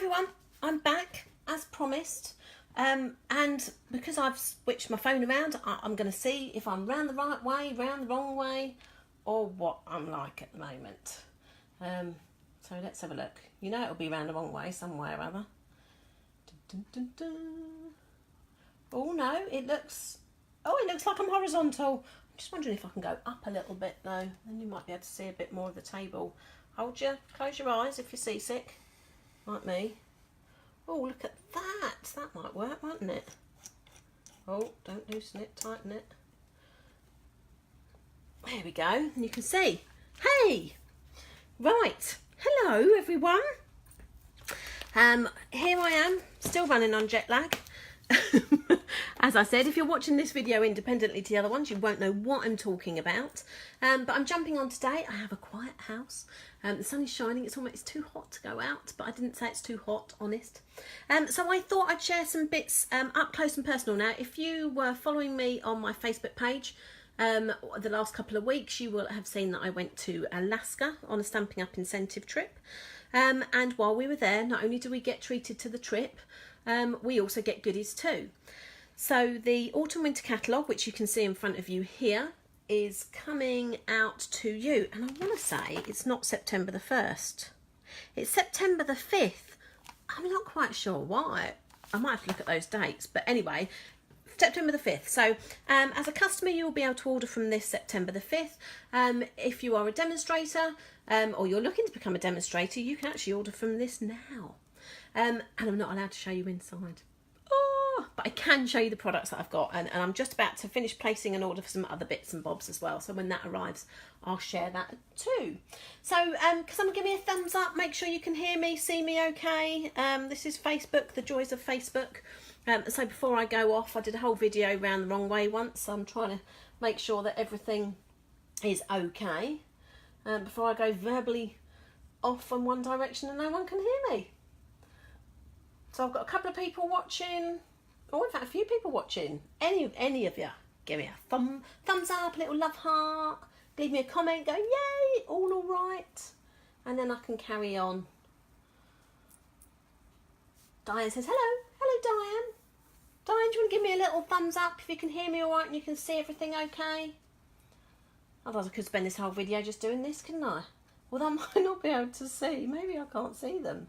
everyone, I'm back as promised, and because I've switched my phone around, I'm going to see if I'm round the right way, round the wrong way, or what I'm like at the moment. So let's have a look. You know it'll be round the wrong way somewhere or other. Dun, dun, dun, dun. Oh no, it looks like I'm horizontal. I'm just wondering if I can go up a little bit though, then you might be able to see a bit more of the table. Close your eyes if you're seasick, like me. Oh, look at that. That might work, mightn't it? Oh, don't loosen it, tighten it. There we go, and you can see. Hey! Right, hello everyone. Here I am, still running on jet lag. As I said, if you're watching this video independently to the other ones, you won't know what I'm talking about. But I'm jumping on today. I have a quiet house. The sun is shining. It's too hot to go out, but I didn't say it's too hot, honest. So I thought I'd share some bits up close and personal. Now, if you were following me on my Facebook page the last couple of weeks, you will have seen that I went to Alaska on a Stampin' Up incentive trip. And while we were there, not only do we get treated to the trip, we also get goodies too. So the autumn winter catalogue, which you can see in front of you here, is coming out to you. And I want to say it's not September the 1st. It's September the 5th. I'm not quite sure why. I might have to look at those dates. But anyway, September the 5th. So as a customer, you will be able to order from this September the 5th. If you are a demonstrator or you're looking to become a demonstrator, you can actually order from this now. And I'm not allowed to show you inside. But I can show you the products that I've got, and I'm just about to finish placing an order for some other bits and bobs as well, so when that arrives I'll share that too. So can someone give me a thumbs up, make sure you can hear me, see me okay. This is Facebook, the joys of Facebook. So before I go off, I did a whole video round the wrong way once, so I'm trying to make sure that everything is okay before I go verbally off in one direction and no one can hear me. So I've got a couple of people watching. Oh, in fact, a few people watching. Any of you, give me a thumbs up, a little love heart. Leave me a comment, go, yay, all right. And then I can carry on. Diane says, hello. Hello, Diane. Diane, do you want to give me a little thumbs up if you can hear me all right and you can see everything okay? Otherwise, I could spend this whole video just doing this, couldn't I? Well, I might not be able to see. Maybe I can't see them.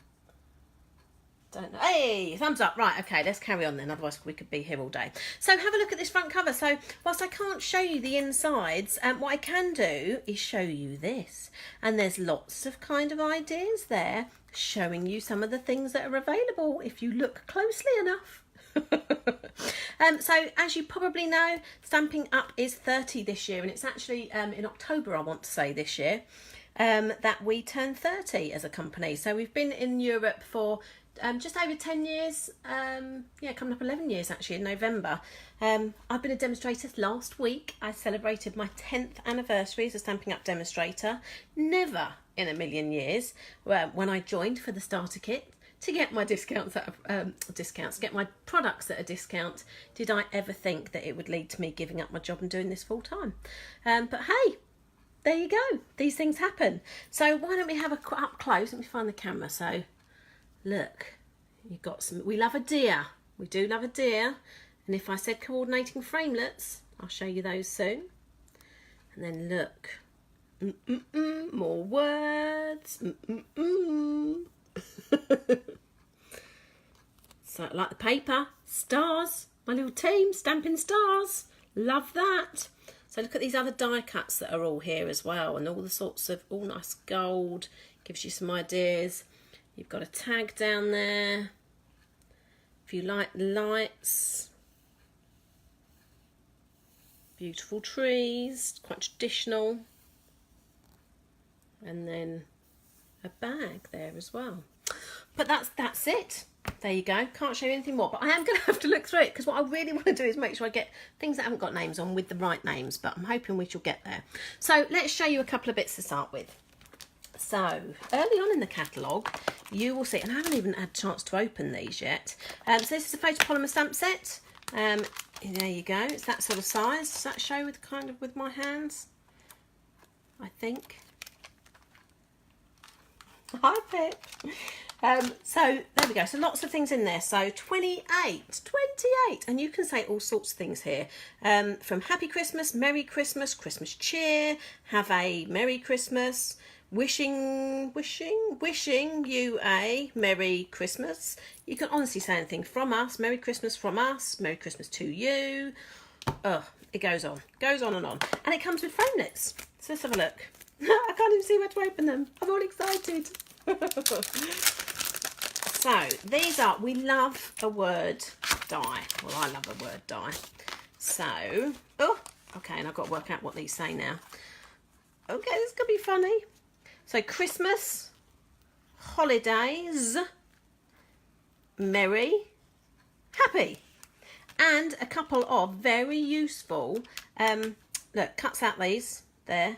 Don't know. Hey, thumbs up. Right, okay, let's carry on then, otherwise we could be here all day. So have a look at this front cover. So whilst I can't show you the insides, what I can do is show you this. And there's lots of kind of ideas there showing you some of the things that are available if you look closely enough. So as you probably know, Stampin' Up is 30 this year, and it's actually in October, I want to say, this year, that we turn 30 as a company. So we've been in Europe for just over 10 years, yeah, coming up 11 years actually in November. I've been a demonstrator last week. I celebrated my 10th anniversary as a Stampin' Up demonstrator. Never in a million years, when I joined for the starter kit to get my discounts get my products at a discount, did I ever think that it would lead to me giving up my job and doing this full time. But hey, there you go, these things happen. So why don't we have a up close? Let me find the camera. So look, you've got some, we love a deer. We do love a deer. And if I said coordinating framelets, I'll show you those soon. And then look, more words. So like the paper, stars, my little team, Stampin' Stars. Love that. So look at these other die cuts that are all here as well, and all the sorts of, all nice gold, gives you some ideas. You've got a tag down there, if you like the lights. Beautiful trees, quite traditional. And then a bag there as well. But that's it. There you go. Can't show you anything more, but I am going to have to look through it, because what I really want to do is make sure I get things that haven't got names on with the right names, but I'm hoping we shall get there. So let's show you a couple of bits to start with. So early on in the catalogue, you will see, and I haven't even had a chance to open these yet. So this is a photopolymer stamp set. There you go. It's that sort of size. Does that show with kind of with my hands? I think. Hi, Pip. So there we go. So lots of things in there. So 28, and you can say all sorts of things here. From Happy Christmas, Merry Christmas, Christmas cheer, have a Merry Christmas, wishing you a Merry Christmas. You can honestly say anything. From us, Merry Christmas from us, Merry Christmas to you. Oh, it goes on and on. And it comes with framelits. So let's have a look. I can't even see where to open them. I'm all excited. So these are, we love a word die. Well, I love a word die. So, oh, okay, and I've got to work out what these say now. Okay, this could be funny. So Christmas, holidays, merry, happy. And a couple of very useful, look, cuts out these there.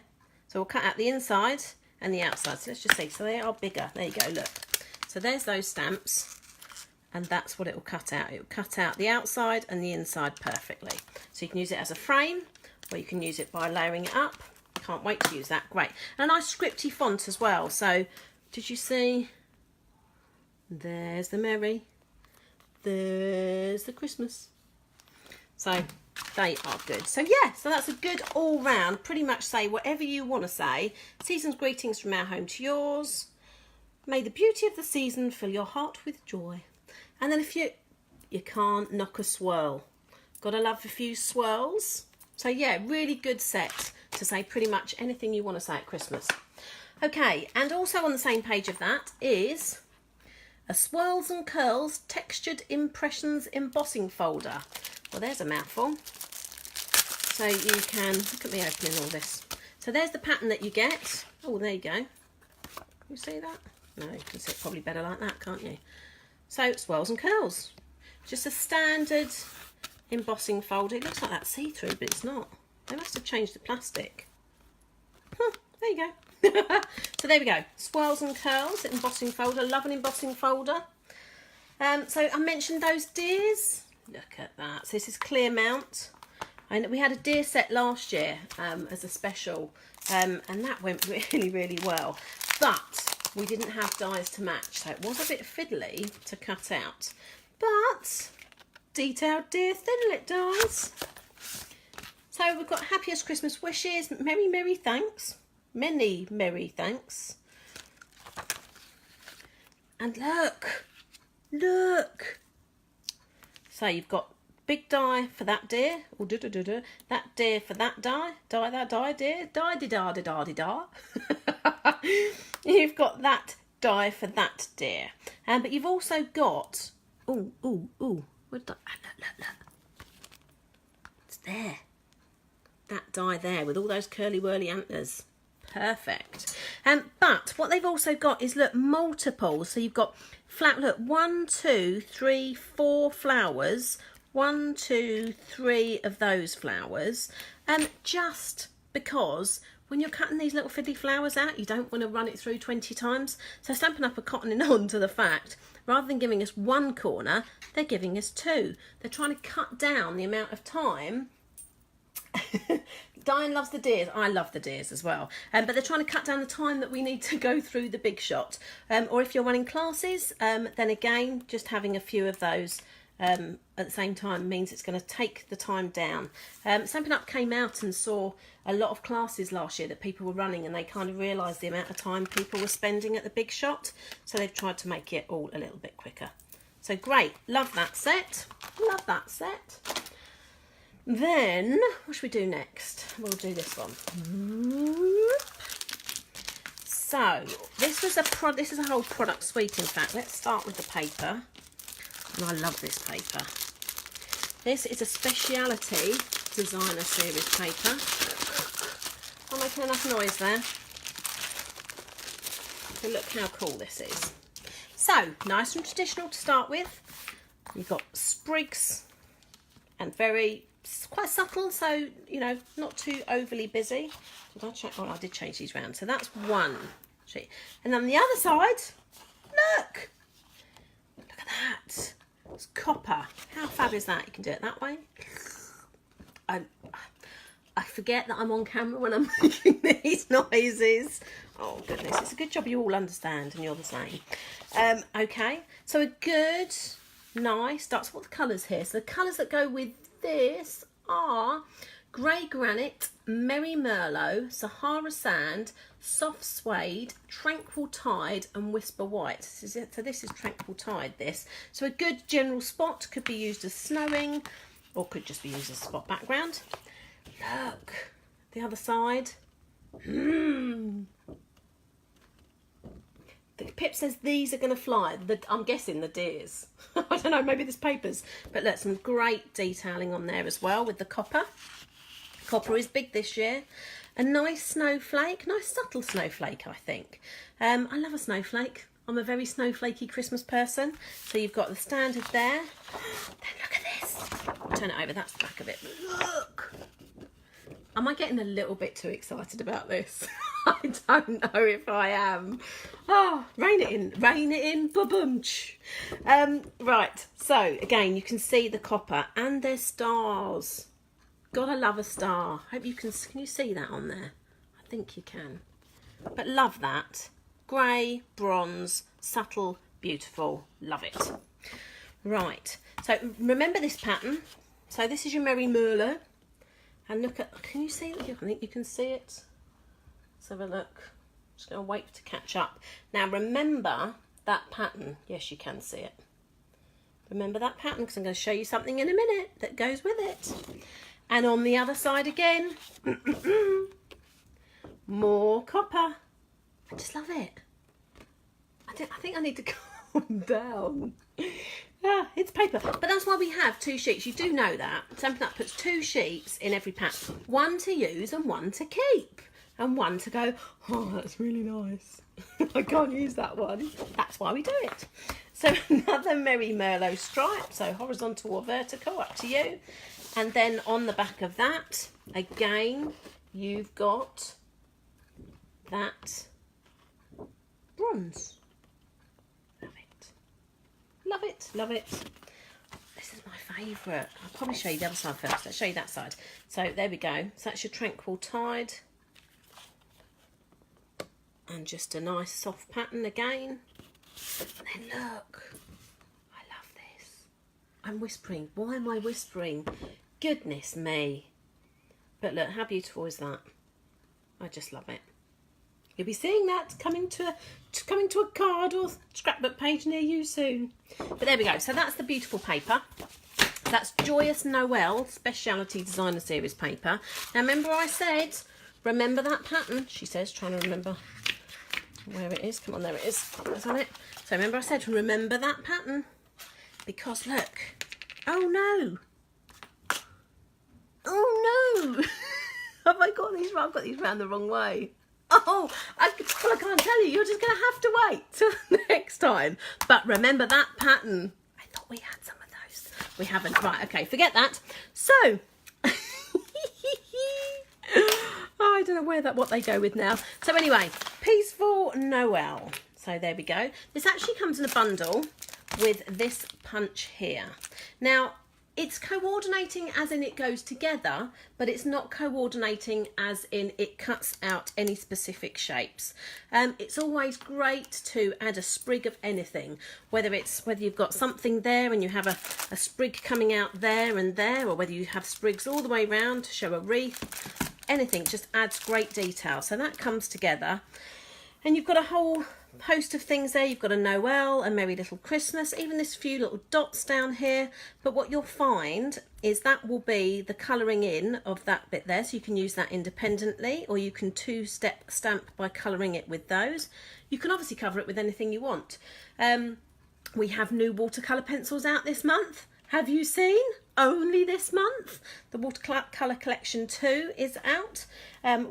So we'll cut out the inside and the outside. So let's just see. So they are bigger. There you go, look. So there's those stamps. And that's what it will cut out. It will cut out the outside and the inside perfectly. So you can use it as a frame, or you can use it by layering it up. Can't wait to use that. Great. And a nice scripty font as well. So did you see? There's the merry. There's the Christmas. So they are good. So yeah, so that's a good all round, pretty much say whatever you want to say. Season's greetings from our home to yours. May the beauty of the season fill your heart with joy. And then if you can't knock a swirl. Gotta love a few swirls. So yeah, really good set to say pretty much anything you want to say at Christmas. Okay, and also on the same page of that is a Swirls and Curls Textured Impressions Embossing Folder. Well, there's a mouthful. So you can, look at me opening all this. So there's the pattern that you get. Oh, there you go. Can you see that? No, you can see it probably better like that, can't you? So, Swirls and Curls. Just a standard embossing folder. It looks like that's see-through, but it's not. They must have changed the plastic. There you go. So there we go. Swirls and Curls, embossing folder. Love an embossing folder. So I mentioned those deers. Look at that. So this is clear mount. And we had a deer set last year as a special, and that went really, really well. But we didn't have dies to match, so it was a bit fiddly to cut out. But detailed deer thinlit dies. So we've got happiest Christmas wishes, merry, merry thanks, many merry thanks. And look, look. So you've got big die for that deer, or that deer for that die, that die, deer, die-de-da-de-da-de-da. You've got that die for that deer. But you've also got, where'd that, look. It's there. That die there with all those curly whirly antlers. Perfect. But what they've also got is, look, multiple. So you've got look, 1, 2, 3, 4 flowers. 1, 2, 3 of those flowers. Just because when you're cutting these little fiddly flowers out, you don't want to run it through 20 times. So Stampin' Up are cottoning on to the fact, rather than giving us one corner, they're giving us 2. They're trying to cut down the amount of time. Diane loves the deers. I love the deers as well. But they're trying to cut down the time that we need to go through the big shot. Or if you're running classes, then again, just having a few of those at the same time means it's going to take the time down. Stampin' Up came out and saw a lot of classes last year that people were running, and they kind of realised the amount of time people were spending at the big shot, so they've tried to make it all a little bit quicker. So great, love that set, love that set. Then what should we do next? We'll do this one. So this is a whole product suite. In fact, let's start with the paper. And I love this paper. This is a Speciality Designer Series paper. I'm making enough noise there. So look how cool this is. So, nice and traditional to start with. You've got sprigs and quite subtle, so, you know, not too overly busy. Did I check? Oh, I did change these round. So that's one sheet. And on the other side, look. Look at that. It's copper. How fab is that? You can do it that way. I forget that I'm on camera when I'm making these noises. Oh goodness, it's a good job you all understand and you're the same. Okay, so a good, nice, that's what the colours here. So the colours that go with this are Grey Granite, Merry Merlot, Sahara Sand, Soft Suede, Tranquil Tide and Whisper White. So this is Tranquil Tide, this. So a good general spot, could be used as snowing or could just be used as a spot background. Look, the other side. Pip says these are going to fly. I'm guessing the deers. I don't know, maybe there's papers. But look, some great detailing on there as well with the copper. Copper is big this year. A nice snowflake, nice subtle snowflake, I think. I love a snowflake. I'm a very snowflakey Christmas person. So you've got the standard there. Then look at this. I'll turn it over, that's the back of it. Look. Am I getting a little bit too excited about this? I don't know if I am. Oh, rein it in, ba-boom-ch. Right, so again, you can see the copper and there's stars. Gotta love a star. Hope you can you see that on there? I think you can. But love that. Grey, bronze, subtle, beautiful. Love it. Right, so remember this pattern. So this is your Merry Merlot. And look at, can you see it? I think you can see it. Let's have a look. Just going to wait to catch up. Now remember that pattern. Yes, you can see it. Remember that pattern because I'm going to show you something in a minute that goes with it. And on the other side again, more copper. I just love it. I think I need to calm down. Yeah, it's paper. But that's why we have two sheets. You do know that. Stampin' Up puts two sheets in every pack. One to use and one to keep. And one to go, oh, that's really nice. I can't use that one. That's why we do it. So another Merry Merlot stripe. So horizontal or vertical, up to you. And then on the back of that, again, you've got that bronze. Love it, love it. This is my favourite. I'll probably show you the other side first. Let's show you that side. So there we go. So that's your Tranquil Tide. And just a nice soft pattern again. And then look. I love this. I'm whispering. Why am I whispering? Goodness me. But look, how beautiful is that? I just love it. You'll be seeing that coming to a card or scrapbook page near you soon. But there we go. So that's the beautiful paper. That's Joyous Noel Speciality Designer Series paper. Now remember I said, remember that pattern? She says, trying to remember where it is. Come on, there it is. That's on it. So remember I said, remember that pattern. Because look. Oh no. Oh no. Have I got these? I've got these round the wrong way. Oh, I can't tell you. You're just going to have to wait till next time. But remember that pattern. I thought we had some of those. We haven't. Right, okay, forget that. So, I don't know what they go with now. So anyway, Peaceful Noel. So there we go. This actually comes in a bundle with this punch here. Now, it's coordinating as in it goes together, but it's not coordinating as in it cuts out any specific shapes. It's always great to add a sprig of anything, whether you've got something there and you have a sprig coming out there and there, or whether you have sprigs all the way around to show a wreath. Anything just adds great detail. So that comes together. And you've got a whole host of things there. You've got a Noel, a Merry Little Christmas, even this few little dots down here. But what you'll find is that will be the colouring in of that bit there. So you can use that independently, or you can two-step stamp by colouring it with those. You can obviously cover it with anything you want. We have new watercolour pencils out this month. Have you seen? Only this month. The Watercolour Collection 2 is out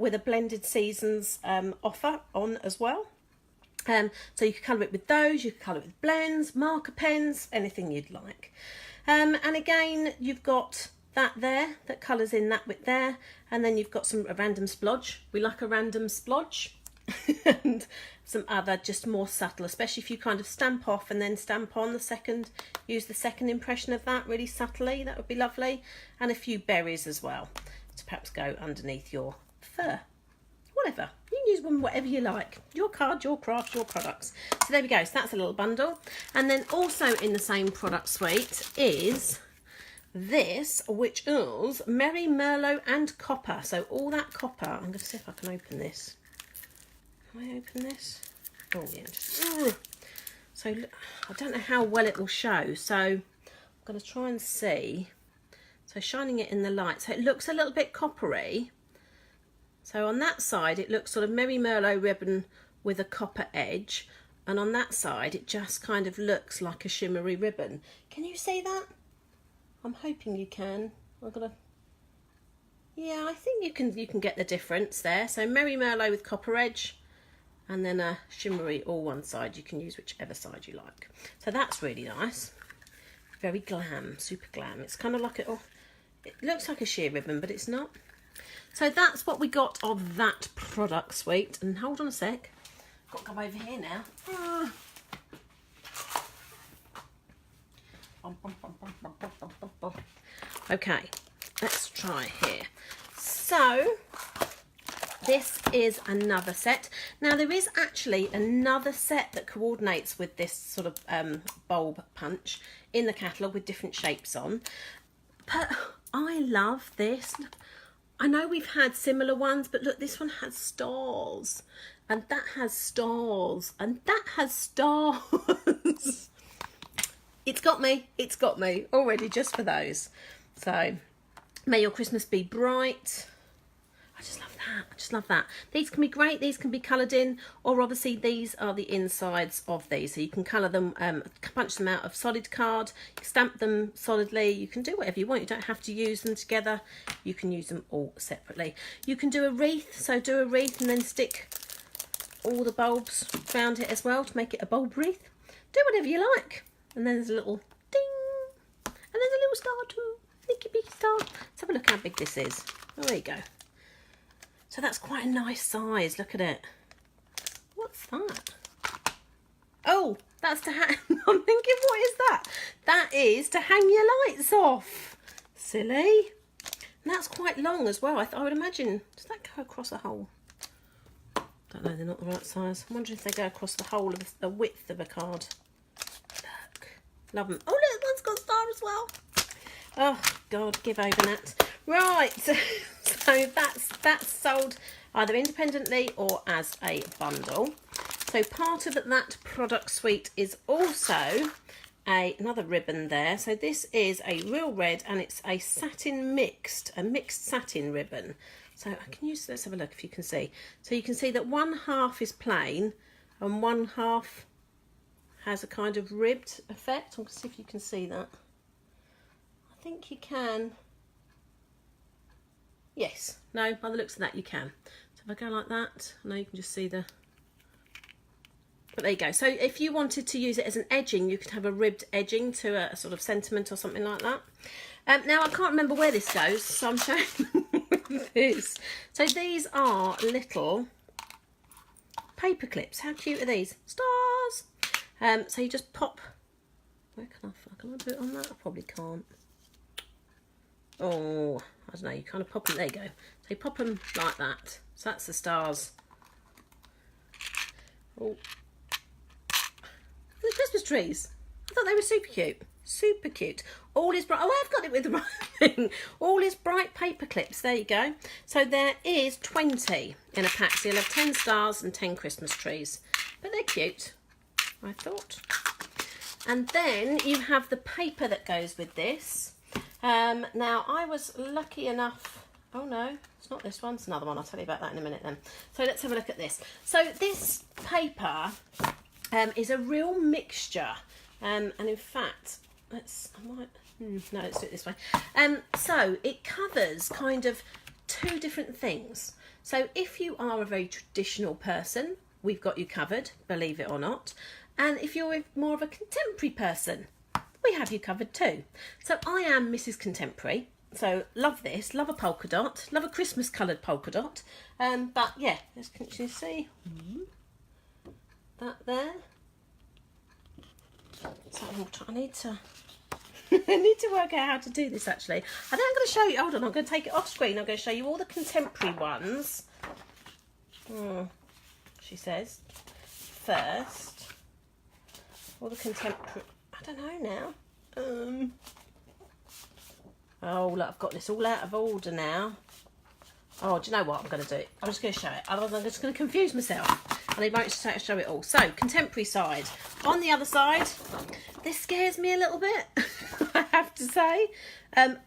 with a blended seasons offer on as well. So you can colour it with those, you can colour it with blends, marker pens, anything you'd like. And again, you've got that there, that colours in that bit there, and then you've got a random splodge. We like a random splodge. And some other just more subtle, especially if you kind of stamp off and then stamp on the second, use the second impression of that really subtly, that would be lovely. And a few berries as well. to perhaps go underneath your fur. Whatever. You can use one whatever you like. Your card, your craft, your products. So there we go. So that's a little bundle. And then also in the same product suite is this, which is Merry Merlot and Copper. So all that copper. I'm going to see if I can open this. Can I open this? Oh yeah. So I don't know how well it will show. So I'm going to try and see. So shining it in the light. So it looks a little bit coppery. So on that side it looks sort of Merry Merlot ribbon with a copper edge. And on that side it just kind of looks like a shimmery ribbon. Can you see that? I'm hoping you can. I've got to... Yeah, I think you can get the difference there. So Merry Merlot with copper edge. And then a shimmery all one side. You can use whichever side you like. So that's really nice. Very glam, super glam. It's kind of like it looks like a sheer ribbon, but it's not. So that's what we got of that product suite. And hold on a sec. Got to come over here now. Okay, let's try here. So this is another set. Now there is actually another set that coordinates with this sort of bulb punch in the catalogue with different shapes on. But I love this. I know we've had similar ones, but look, this one has stars. And that has stars. And that has stars. It's got me already just for those. So, may your Christmas be bright. I just love that. I just love that. These can be great. These can be coloured in, or obviously these are the insides of these. So you can colour them, punch them out of solid card, stamp them solidly. You can do whatever you want. You don't have to use them together. You can use them all separately. You can do a wreath. So do a wreath and then stick all the bulbs around it as well to make it a bulb wreath. Do whatever you like. And then there's a little ding. And there's a little star too. Sneaky big star. Let's have a look how big this is. Oh, there you go. So that's quite a nice size. Look at it. What's that? Oh, that's to hang. I'm thinking, what is that? That is to hang your lights off. Silly. And that's quite long as well. I would imagine. Does that go across a hole? Don't know. They're not the right size. I'm wondering if they go across the whole of the width of a card. Look. Love them. Oh, look, one's got a star as well. Oh, God, give over, Nat. Right. So that's sold either independently or as a bundle. So part of that product suite is also another ribbon there. So this is a real red and it's a satin mixed satin ribbon. So I can use, let's have a look if you can see. So you can see that one half is plain and one half has a kind of ribbed effect. I'm going to see if you can see that. I think you can. Yes, no, by the looks of that you can. So if I go like that, I know you can just see the... But there you go. So if you wanted to use it as an edging, you could have a ribbed edging to a sort of sentiment or something like that. Now, I can't remember where this goes, so I'm showing this. So these are little paper clips. How cute are these? Stars! So you just pop... Where can I do it on that? I probably can't. Oh, I don't know, you kind of pop them, there you go. So you pop them like that. So that's the stars. Oh. The Christmas trees. I thought they were super cute. Super cute. All is bright. Oh, I've got it with the right thing. All is bright paper clips. There you go. So there is 20 in a pack. So you'll have 10 stars and 10 Christmas trees. But they're cute, I thought. And then you have the paper that goes with this. Now I was lucky enough, oh no, it's not this one, it's another one. I'll tell you about that in a minute then. So let's have a look at this. So this paper is a real mixture, and in fact, let's do it this way. So it covers kind of two different things. So if you are a very traditional person, we've got you covered, believe it or not. And if you're more of a contemporary person, we have you covered too. So I am Mrs. Contemporary, so love this, love a polka dot, love a Christmas coloured polka dot. But yeah, can you see that there? So I need to I need to work out how to do this actually. I think I'm going to show you, hold on, I'm going to take it off screen. I'm going to show you all the contemporary ones. She says, first, all the contemporary, I don't know now. Oh, look, I've got this all out of order now. Oh, do you know what I'm going to do? I'm just going to show it. Otherwise, I'm just going to confuse myself. And I won't show it all. So, contemporary side. On the other side, this scares me a little bit, I have to say.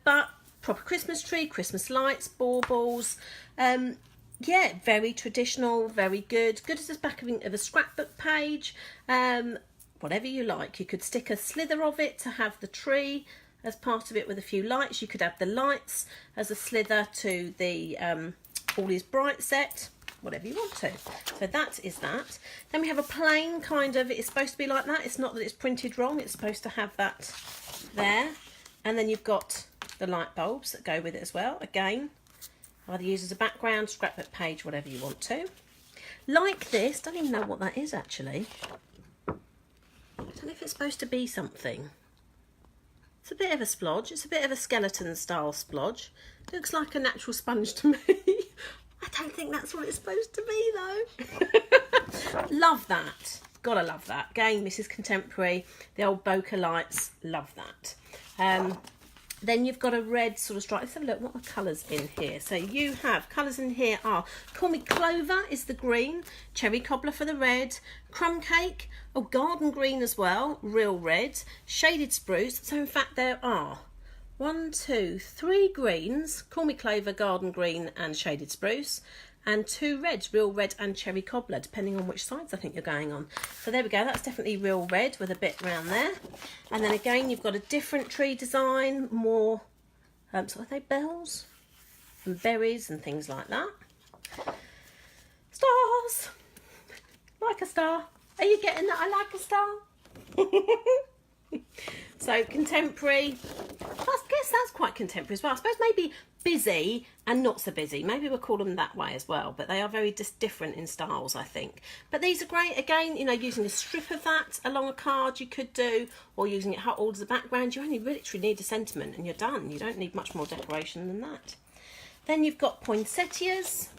But proper Christmas tree, Christmas lights, baubles. Yeah, very traditional, very good. Good as the back of a scrapbook page. Whatever you like. You could stick a slither of it to have the tree as part of it with a few lights. You could have the lights as a slither to the All Is Bright set, whatever you want to. So that is that. Then we have a plain kind of, it's supposed to be like that. It's not that it's printed wrong. It's supposed to have that there. And then you've got the light bulbs that go with it as well. Again, either use as a background, scrapbook page, whatever you want to. Like this, don't even know what that is actually. I don't know if it's supposed to be something. It's a bit of a splodge. It's a bit of a skeleton style splodge. Looks like a natural sponge to me. I don't think that's what it's supposed to be though. Love that. Gotta love that. Again, Mrs. Contemporary, the old bokeh lights. Love that. Then you've got a red sort of stripe. Let's have a look. What are the colours in here? So you have colours in here are Call Me Clover is the green, Cherry Cobbler for the red, Crumb Cake, oh, garden green as well, real red, Shaded Spruce. So in fact there are 1, 2, 3 greens, Call Me Clover, garden green and Shaded Spruce, and 2 reds, real red and Cherry Cobbler, depending on which sides I think you're going on. So there we go, that's definitely real red with a bit round there. And then again, you've got a different tree design, more, so are they bells and berries and things like that. Stars, like a star. Are you getting that? I like a star. So contemporary, I guess that's quite contemporary as well. I suppose maybe busy and not so busy. Maybe we'll call them that way as well, but they are very different in styles, I think. But these are great. Again, you know, using a strip of that along a card you could do, or using it all as a background. You only literally need a sentiment and you're done. You don't need much more decoration than that. Then you've got poinsettias.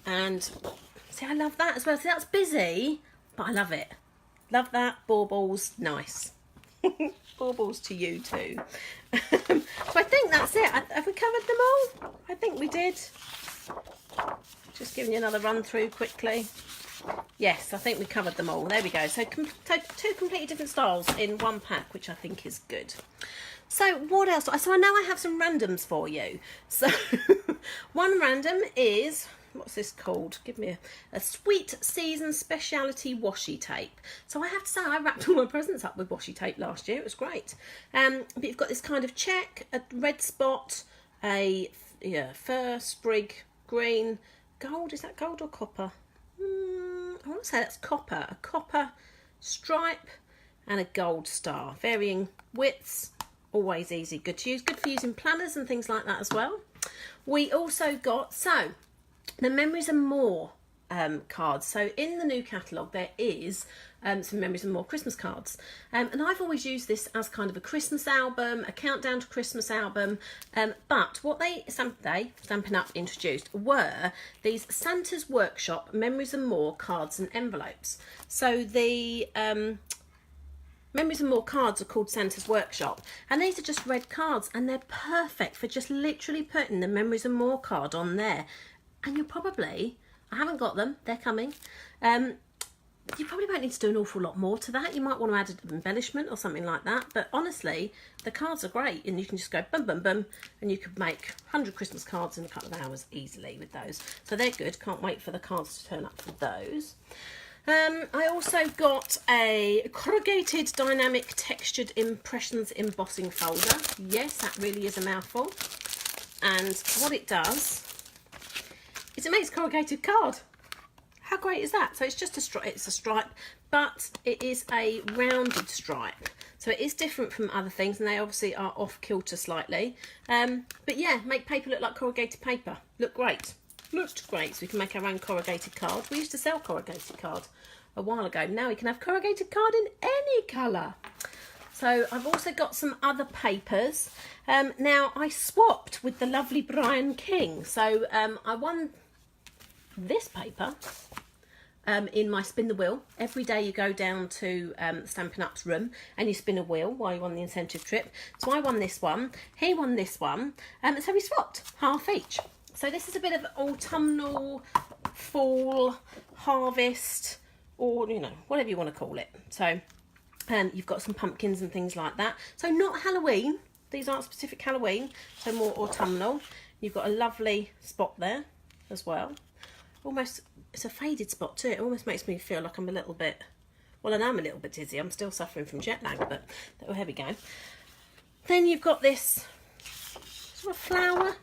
And see, I love that as well. See, that's busy, but I love it. Love that. Baubles, nice. Baubles to you too. So I think that's it. Have we covered them all? I think we did. Just giving you another run through quickly. Yes, I think we covered them all. There we go. So 2 completely different styles in one pack, which I think is good. So what else? So I know I have some randoms for you. So one random is, what's this called? Give me a Sweet Season Speciality Washi Tape. So I have to say, I wrapped all my presents up with washi tape last year. It was great. But you've got this kind of check, a red spot, a fir sprig green, gold. Is that gold or copper? I want to say that's copper. A copper stripe and a gold star. Varying widths. Always easy. Good to use. Good for using planners and things like that as well. We also got, so the Memories and More cards. So in the new catalogue there is some Memories and More Christmas cards, and I've always used this as kind of a Christmas album, a countdown to Christmas album, but what Stampin' Up introduced were these Santa's Workshop Memories and More cards and envelopes. So the Memories and More cards are called Santa's Workshop, and these are just red cards, and they're perfect for just literally putting the Memories and More card on there. And you'll probably, I haven't got them, they're coming, you probably won't need to do an awful lot more to that. You might want to add an embellishment or something like that, but honestly, the cards are great, and you can just go bum bum bum, and you could make 100 Christmas cards in a couple of hours easily with those. So they're good, can't wait for the cards to turn up for those. I also got a corrugated dynamic textured impressions embossing folder. Yes, that really is a mouthful. And what it does is it makes a corrugated card. How great is that? So it's just a stripe, it's a stripe, but it is a rounded stripe. So it is different from other things, and they obviously are off kilter slightly. But yeah, make paper look like corrugated paper. Look great. Looked great. So we can make our own corrugated card. We used to sell corrugated card a while ago. Now we can have corrugated card in any colour. So I've also got some other papers. Now I swapped with the lovely Brian King. So I won this paper in my spin the wheel. Every day you go down to Stampin' Up's room and you spin a wheel while you're on the incentive trip. So I won this one, he won this one, so we swapped half each. So this is a bit of autumnal, fall, harvest, or you know, whatever you want to call it. So you've got some pumpkins and things like that. So not Halloween, these aren't specific Halloween, so more autumnal. You've got a lovely spot there as well. Almost, it's a faded spot too. It almost makes me feel like I'm a little bit, well, I know I'm a little bit dizzy. I'm still suffering from jet lag, but oh, here we go. Then you've got this sort of flower,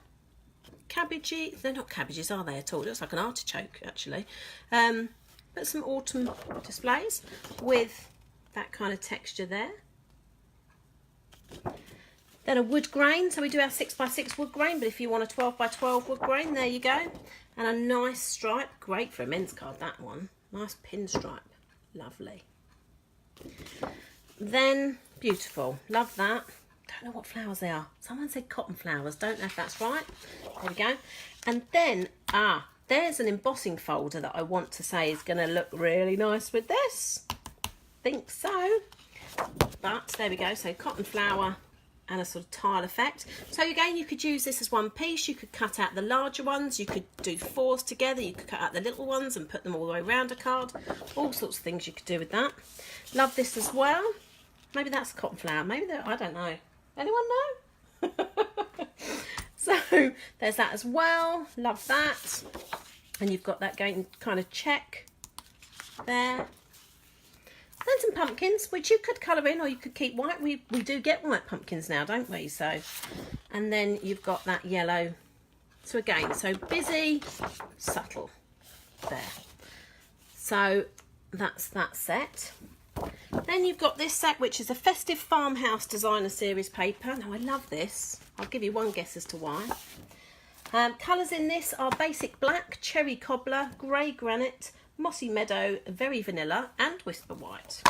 cabbagey. They're not cabbages, are they at all? It looks like an artichoke, actually. But some autumn displays with that kind of texture there. Then a wood grain. So we do our 6x6 wood grain, but if you want a 12x12 wood grain, there you go. And a nice stripe, great for a men's card, that one. Nice pinstripe, lovely. Then, beautiful, love that. Don't know what flowers they are. Someone said cotton flowers, don't know if that's right. There we go. And then, there's an embossing folder that I want to say is gonna look really nice with this. Think so. But, there we go, so cotton flower and a sort of tile effect. So again, you could use this as one piece. You could cut out the larger ones. You could do 4s together. You could cut out the little ones and put them all the way around a card. All sorts of things you could do with that. Love this as well. Maybe that's a cotton flower. Maybe I don't know. Anyone know? So there's that as well. Love that. And you've got that going kind of check there. Then some pumpkins, which you could colour in or you could keep white. We do get white pumpkins now, don't we? So, and then you've got that yellow. So again, so busy, subtle there. So that's that set. Then you've got this set, which is a Festive Farmhouse Designer Series paper. Now I love this. I'll give you one guess as to why. Colours in this are basic black, cherry cobbler, grey granite, mossy meadow, very vanilla, and whisper white.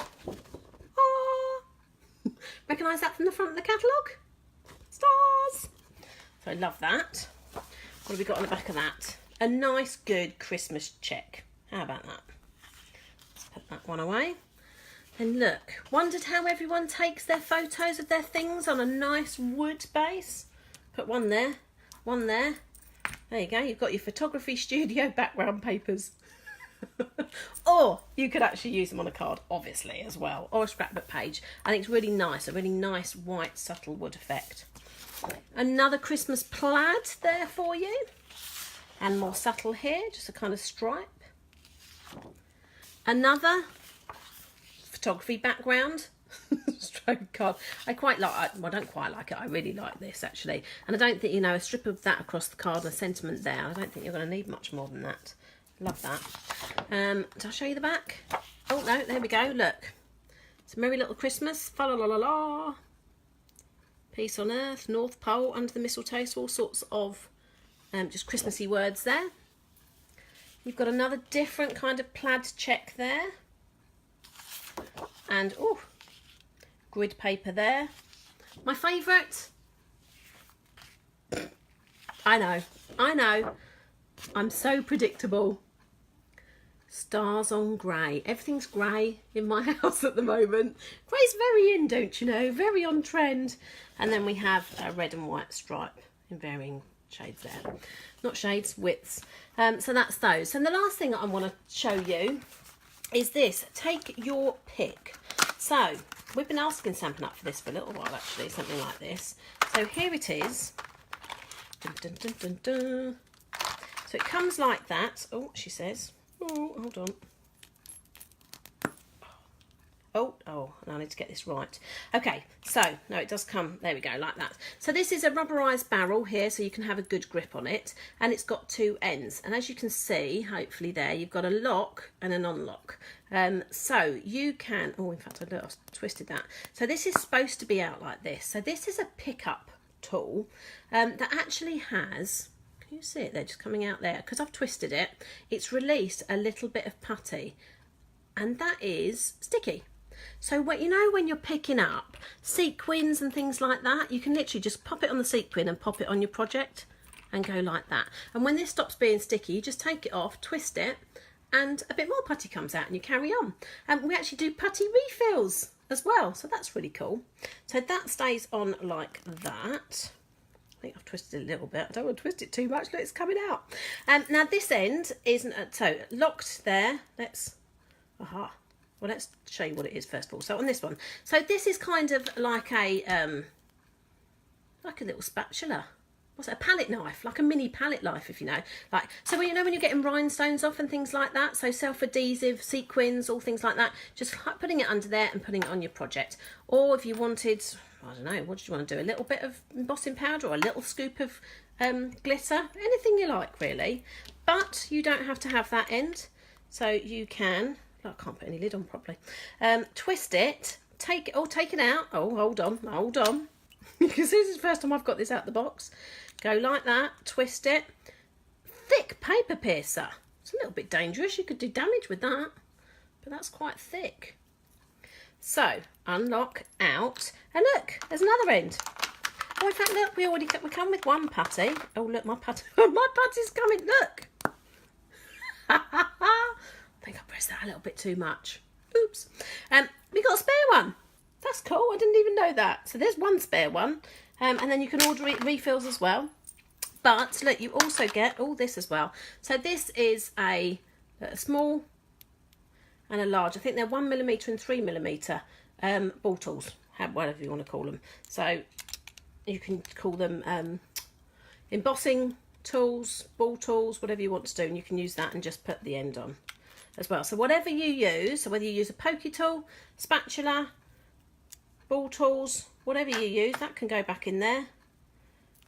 Recognise that from the front of the catalogue? Stars! So I love that. What have we got on the back of that? A nice, good Christmas check. How about that? Let's put that one away. And look, wondered how everyone takes their photos of their things on a nice wood base? Put one there, one there. There you go, you've got your photography studio background papers. Or you could actually use them on a card, obviously, as well, or a scrapbook page. I think it's really nice, a really nice white subtle wood effect. Another Christmas plaid there for you, and more subtle here, just a kind of stripe. Another photography background stroke card. I quite like, well, I don't quite like it, I really like this actually, and I don't think, you know, a strip of that across the card and a sentiment there, I don't think you're going to need much more than that. Love that. Did I show you the back? Oh no, there we go, look. It's a merry little Christmas, fa la la la la. Peace on earth, North Pole, under the mistletoe, so all sorts of just Christmassy words there. You've got another different kind of plaid check there. And, oh, grid paper there. My favourite. I know. I'm so predictable. Stars on grey. Everything's grey in my house at the moment. Grey's very in, don't you know? Very on trend. And then we have a red and white stripe in varying shades there. Not shades, widths. So that's those. And the last thing I want to show you is this. Take your pick. So we've been asking Stampin' Up for this for a little while actually, something like this. So here it is. Dun, dun, dun, dun, dun. So it comes like that. Oh, she says. Oh, hold on. Oh, I need to get this right. Okay, so, no, it does come, there we go, like that. So this is a rubberised barrel here, so you can have a good grip on it. And it's got two ends. And as you can see, hopefully there, you've got a lock and an unlock. So you can, oh, in fact, I twisted that. So this is supposed to be out like this. So this is a pickup tool that actually has, can you see it there, just coming out there? Because I've twisted it, it's released a little bit of putty. And that is sticky. So what, you know, when you're picking up sequins and things like that, you can literally just pop it on the sequin and pop it on your project and go like that. And when this stops being sticky, you just take it off, twist it, and a bit more putty comes out and you carry on. And we actually do putty refills as well, so that's really cool. So that stays on like that. I think I've twisted it a little bit. I don't want to twist it too much. Look, it's coming out. Now this end isn't so locked there. Let's show you what it is first of all. So on this one, so this is kind of like a little spatula. What's it, a palette knife, like a mini palette knife, if you know. Like, so when you know when you're getting rhinestones off and things like that, so self-adhesive, sequins, all things like that, just like putting it under there and putting it on your project. Or if you wanted, I don't know, what did you want to do? A little bit of embossing powder or a little scoop of glitter, anything you like really. But you don't have to have that end, so you can. I can't put any lid on properly. Twist it, take it out. Oh, hold on. Because this is the first time I've got this out the box. Go like that, twist it. Thick paper piercer. It's a little bit dangerous. You could do damage with that, but that's quite thick. So unlock out, and look, there's another end. Oh, in fact, look, we come with one putty. Oh, look, my putty's coming. Look. I think I pressed that a little bit too much. Oops. We got a spare one. That's cool. I didn't even know that. So there's one spare one, and then you can order refills as well. But look, you also get all this as well. So this is a small and a large. I think they're 1mm and 3mm ball tools, whatever you want to call them. So you can call them embossing tools, ball tools, whatever you want to do, and you can use that and just put the end on as well. So whatever you use, so whether you use a pokey tool, spatula, ball tools, whatever you use, that can go back in there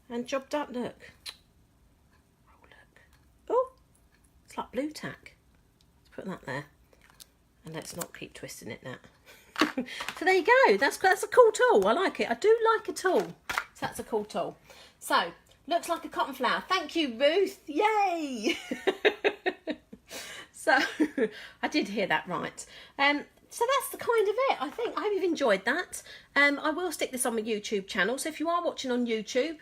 and jobbed up. Look. Oh, look. Oh, it's like blue tack. Let's put that there, and let's not keep twisting it now. So there you go. That's a cool tool. I like it. I do like a tool. So that's a cool tool. So looks like a cotton flower. Thank you, Ruth. Yay. So I did hear that right. So that's the kind of it, I think. I hope you've enjoyed that. I will stick this on my YouTube channel. So if you are watching on YouTube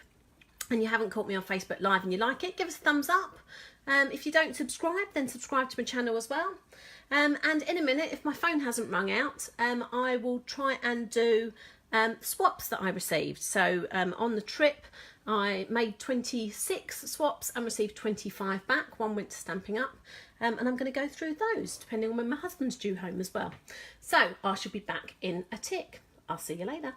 and you haven't caught me on Facebook Live and you like it, give us a thumbs up. If you don't subscribe, then subscribe to my channel as well. And in a minute, if my phone hasn't rung out, I will try and do swaps that I received. So on the trip, I made 26 swaps and received 25 back. One went to Stampin' Up. And I'm going to go through those, depending on when my husband's due home as well. So I shall be back in a tick. I'll see you later.